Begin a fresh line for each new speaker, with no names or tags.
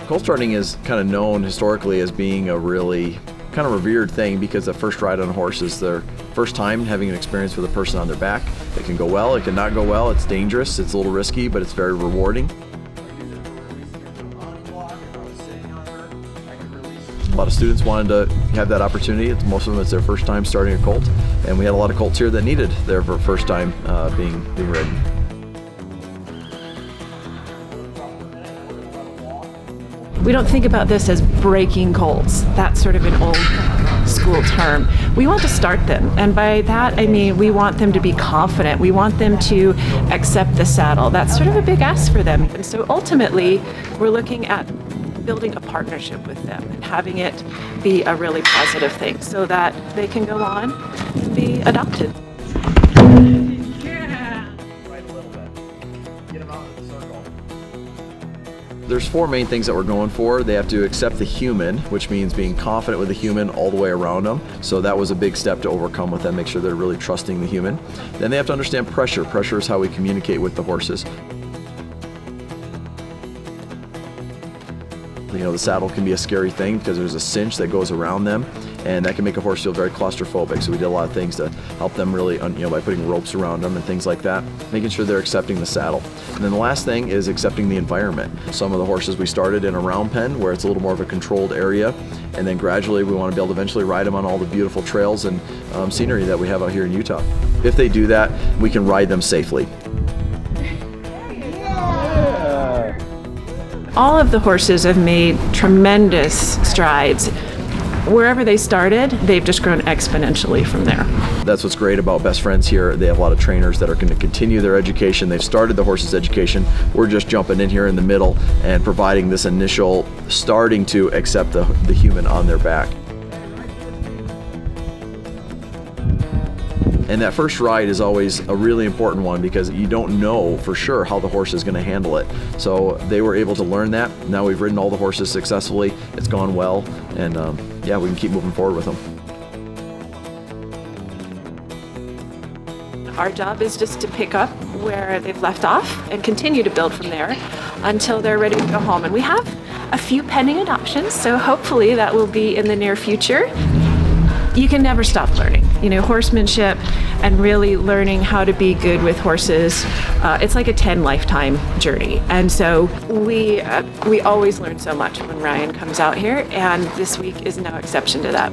Colt starting is kind of known historically as being a really kind of revered thing because the first ride on a horse is their first time having an experience with a person on their back. It can go well, it can not go well, it's dangerous, it's a little risky, but it's very rewarding. A lot of students wanted to have that opportunity. Most of them, it's their first time starting a Colt, and we had a lot of Colts here that needed their first time being ridden.
We don't think about this as breaking colts. That's sort of an old school term. We want to start them, and by that I mean we want them to be confident. We want them to accept the saddle. That's sort of a big ask for them. And so ultimately, we're looking at building a partnership with them and having it be a really positive thing so that they can go on and be adopted.
There's four main things that we're going for. They have to accept the human, which means being confident with the human all the way around them. So that was a big step to overcome with them, make sure they're really trusting the human. Then they have to understand pressure. Pressure is how we communicate with the horses. You know, the saddle can be a scary thing because there's a cinch that goes around them, and that can make a horse feel very claustrophobic. So we did a lot of things to help them really, by putting ropes around them and things like that, making sure they're accepting the saddle. And then the last thing is accepting the environment. Some of the horses we started in a round pen where it's a little more of a controlled area, and then gradually we want to be able to eventually ride them on all the beautiful trails and scenery that we have out here in Utah. If they do that, we can ride them safely.
All of the horses have made tremendous strides. Wherever they started, they've just grown exponentially from there.
That's what's great about Best Friends here. They have a lot of trainers that are going to continue their education. They've started the horses' education. We're just jumping in here in the middle and providing this initial starting to accept the human on their back. And that first ride is always a really important one because you don't know for sure how the horse is going to handle it. So they were able to learn that. Now we've ridden all the horses successfully. It's gone well, and yeah, we can keep moving forward with them.
Our job is just to pick up where they've left off and continue to build from there until they're ready to go home. And we have a few pending adoptions, so hopefully that will be in the near future. You can never stop learning. Horsemanship and really learning how to be good with horses, it's like a 10 lifetime journey. And so we always learn so much when Ryan comes out here, and this week is no exception to that.